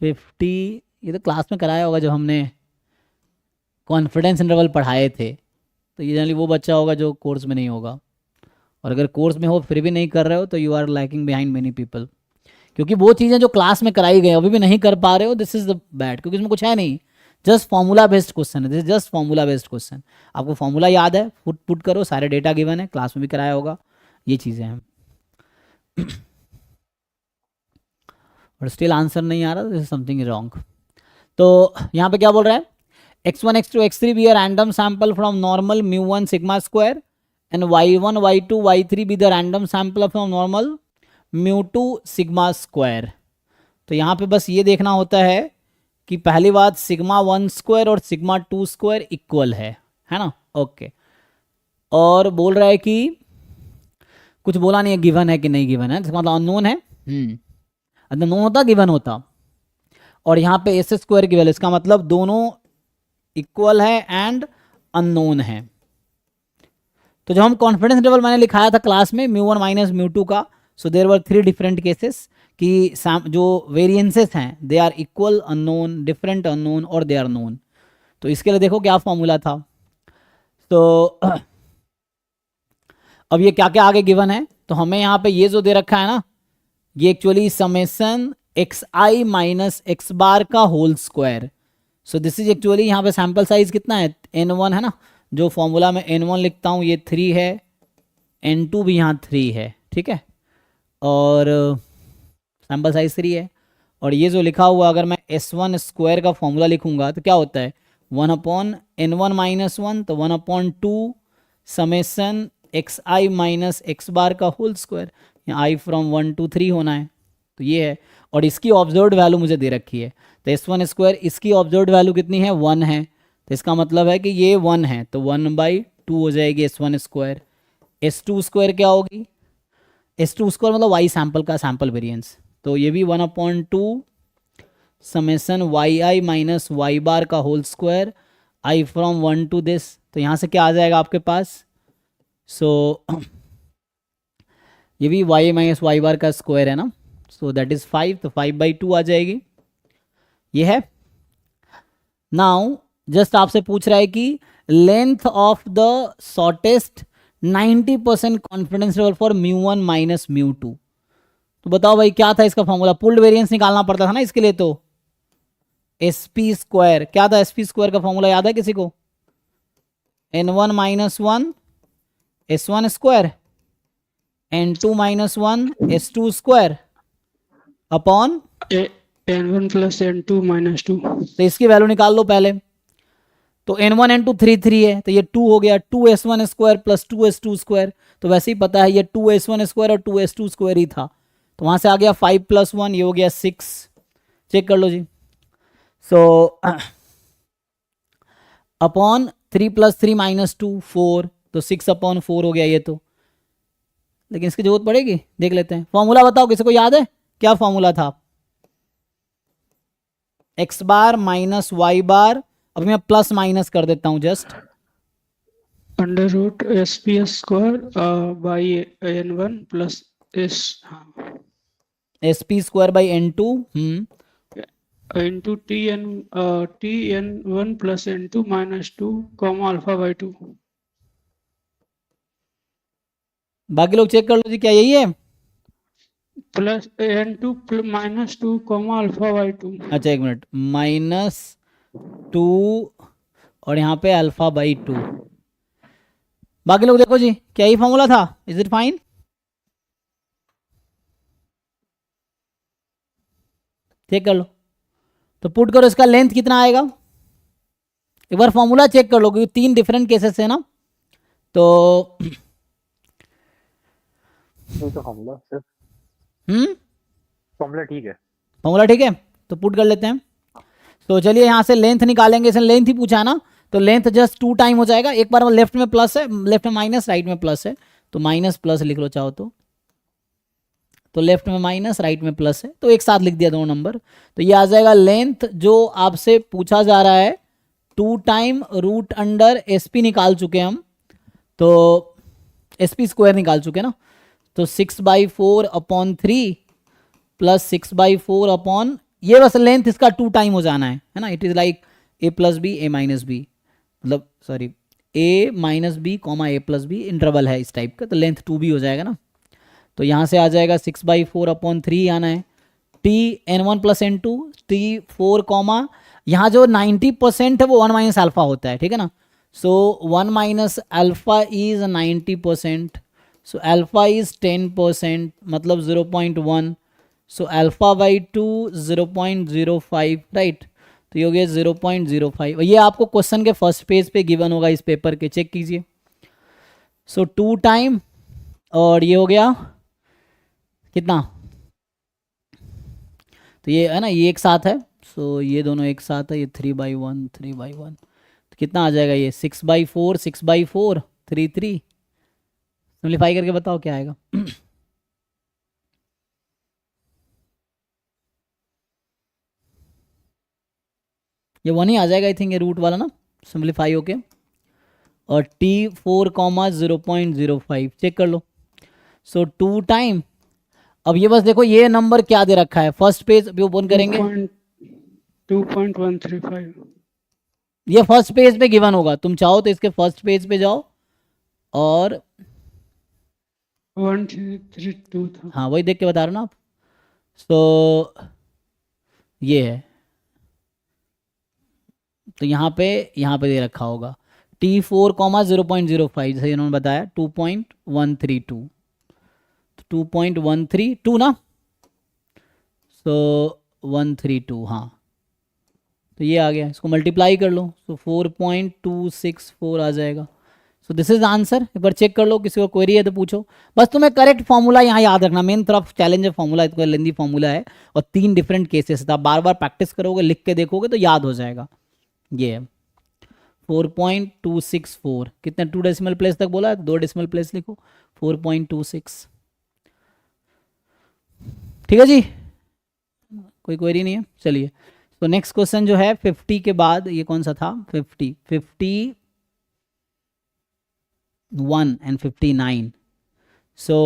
50, ये तो क्लास में कराया होगा जब हमने कॉन्फिडेंस इंटरवल पढ़ाए थे, तो ये जनरली वो बच्चा होगा जो कोर्स में नहीं होगा। और अगर कोर्स में हो फिर भी नहीं कर रहे हो तो you are lacking behind many people, क्योंकि वो चीज़ें जो क्लास में कराई गई अभी भी नहीं कर पा रहे हो, दिस इज द बैड, क्योंकि इसमें कुछ है नहीं, जस्ट फॉर्मूला बेस्ड क्वेश्चन है, this is just formula based question. आपको फॉर्मूला याद है, पुट पुट करो, सारे डेटा गिवन है, क्लास में भी कराया होगा, ये चीज़ें हैं। और स्टिल आंसर नहीं आ रहा, दिस इज समथिंग रॉन्ग। तो यहाँ पे क्या बोल रहा है, x1 x2 x3 be a random sample from normal mu1 sigma square and y1 y2 y3 be the random sample from normal mu2 sigma square। तो यहाँ पे बस ये देखना होता है कि पहली बात सिग्मा 1 स्क्वायर और सिग्मा 2 स्क्वायर इक्वल है ना, ओके। और बोल रहा है कि कुछ बोला नहीं है गिवन है कि नहीं गिवन है, मतलब अननोन है, अननोन होता गिवन होता, और यहाँ पे एस स्क्वायर की वैल्यू, इसका मतलब दोनों इक्वल है एंड अननोन है। तो जब हम कॉन्फिडेंस इंटरवल मैंने लिखाया था क्लास में म्यू 1 माइनस म्यू 2 का, so there were 3 different cases कि जो वेरिएंसेस हैं they are equal, unknown, different, unknown और दे आर नोन। तो इसके लिए देखो क्या फॉर्मूला था। तो अब ये क्या क्या आगे गिवन है, तो हमें यहाँ पे ये जो दे रखा है ना, ये actually summation x i minus x bar का whole square. So this is actually यहाँ पे सैंपल साइज कितना है, n1 है ना, जो फॉर्मूला में n1 लिखता हूँ ये 3 है, n2 भी यहाँ 3 है, ठीक है, और सैंपल साइज 3 है। और ये जो लिखा हुआ अगर मैं s1 स्क्वायर का फॉर्मूला लिखूंगा तो क्या होता है, 1 अपॉन n1 माइनस 1, तो 1 upon 2 summation x i minus x bar का होल स्क्वायर, यहाँ आई फ्रॉम 1 to 3 होना है, तो ये है। और इसकी ऑब्जर्व्ड वैल्यू मुझे दे रखी है, तो s1 स्क्वायर इसकी ऑब्जर्व्ड वैल्यू कितनी है, 1 है, तो इसका मतलब है कि ये 1 है, तो 1/2 हो जाएगी s1 स्क्वायर। s2 स्क्वायर क्या होगी, s2 स्क्वायर मतलब y सैंपल का सैंपल वेरिएंस, तो ये भी 1/2 summation y i minus y bar का whole square, i from 1 to this, तो यहाँ से क्या आ जाएगा आपके पास, सो ये भी y माइनस वाई बार का स्क्वायर है ना, सो दैट इज 5, तो 5/2 आ जाएगी, ये है। नाउ जस्ट आपसे पूछ रहा है कि length of the shortest 90% confidence level for mu 1 minus mu 2, तो बताओ भाई क्या था इसका फॉर्मूला, पुल्ड वेरिएंस निकालना पड़ता था ना इसके लिए, तो sp स्क्वायर क्या था, sp स्क्वायर का फॉर्मूला याद है किसी को, n1 minus 1 s1 square, n2 minus 1 s2 square upon n1 plus n2 minus 2। तो इसकी वैल्यू निकाल लो पहले, तो n1 n2 3 है, तो ये 2 हो गया, 2s1 square plus 2s2 square, तो वैसे ही पता है ये 2s1 स्क्वायर और 2s2 स्क्वायर ही था, तो वहां से आ गया 5 + 1, ये हो गया 6, चेक कर लो जी। सो अपॉन 3 + 3 - 2 4, तो 6/4 हो गया ये तो, लेकिन इसकी जरूरत पड़ेगी, देख लेते हैं। फॉर्मूला बताओ किसी को याद है, क्या फॉर्मूला था, x bar minus y bar, अभी मैं प्लस माइनस कर देता हूं just, under root SPS square by n1 plus s SP square by n2 into tn1 plus n2 minus 2 अल्फा/2। बाकी लोग चेक कर लो जी, क्या यही है, प्लस n2 माइनस 2 अल्फा/2। अच्छा एक मिनट, -2 और यहाँ पे α/2, बाकी लोग देखो जी क्या यही फॉर्मूला था, इज इट फाइन, चेक कर लो, तो पुट करो इसका लेंथ कितना आएगा, एक बार फॉर्मूला चेक कर लो क्योंकि 3 डिफरेंट केसेस है ना, तो फॉर्मूला सर, फॉर्मूला ठीक है, फॉर्मूला ठीक है, तो पुट कर लेते हैं। तो चलिए यहाँ से लेंथ निकालेंगे, इसने लेंथ ही पूछा ना, तो लेंथ जस्ट 2 टाइम हो जाएगा, एक बार लेफ्ट में प्लस है, लेफ्ट में माइनस, राइट में प्लस है, तो माइनस प्लस लिख लो चाहो तो लेफ्ट में माइनस राइट में प्लस है, तो एक साथ लिख दिया दोनों नंबर, तो ये आ जाएगा लेंथ जो आपसे पूछा जा रहा है 2 टाइम रूट अंडर SP निकाल चुके हम, तो SP स्क्वायर निकाल चुके ना, तो 6/4/3 प्लस 6/4 ये बस लेंथ इसका 2 टाइम हो जाना है ना. It is like a plus b a minus b, मतलब sorry a minus b comma a plus b interval है इस टाइप का, तो लेंथ 2 भी हो जाएगा ना. तो यहाँ से आ जाएगा 6/4/3 आना है. T n1 plus n2 T 4 comma यहाँ जो 90% है वो 1 माइनस अल्फा होता है, ठीक है ना. सो 1 minus alpha is 90%, so alpha is 10%, मतलब 0.1. So alpha by 2 0.05, right. तो ये हो गया 0.05. ये आपको क्वेश्चन के फर्स्ट पेज पे गिवन होगा इस पेपर के, चेक कीजिए. सो 2 टाइम और ये हो गया कितना, तो ये है ना, ये एक साथ है. सो ये दोनों एक साथ है, ये 3/1 3/1, तो कितना आ जाएगा ये 6/4 6/4 3 सिंप्लीफाई करके बताओ क्या आएगा. ये 1 ही आ जाएगा आई थिंक, ये रूट वाला ना सिंप्लीफाई होके. और T4,0.05 चेक कर लो. सो 2 टाइम, अब ये बस देखो ये नंबर क्या दे रखा है, फर्स्ट पेज अभी ओपन करेंगे. 2.135 ये फर्स्ट पेज पे गिवन होगा, तुम चाहो तो इसके फर्स्ट पेज पे जाओ और 1332 था. हाँ वही देख के बता रहे हो ना आप. सो ये है, तो यहाँ पे दे रखा होगा T4,0.05 जैसे इन्होंने बताया 2.132, 2.132 ना. सो 132, हाँ तो ये आ गया, इसको मल्टीप्लाई कर लो. सो 4.264 आ जाएगा. सो दिस इज आंसर. एक बार चेक कर लो, किसी को क्वेरी है तो पूछो. बस तुम्हें करेक्ट फॉर्मूला यहाँ याद रखना, मेन तरफ चैलेंज है फॉर्मूला, इसको लेंदी फॉर्मूला है और 3 डिफरेंट केसेस था. बार बार प्रैक्टिस करोगे, लिख के देखोगे तो याद हो जाएगा. ये है 4.264, कितने 2 डेसिमल प्लेस तक बोला है, 2 डेसिमल प्लेस लिखो. 4.26, ठीक है जी, कोई क्वेरी नहीं है. चलिए तो नेक्स्ट क्वेश्चन जो है 50 के बाद ये कौन सा था, 50 51 एंड 59. सो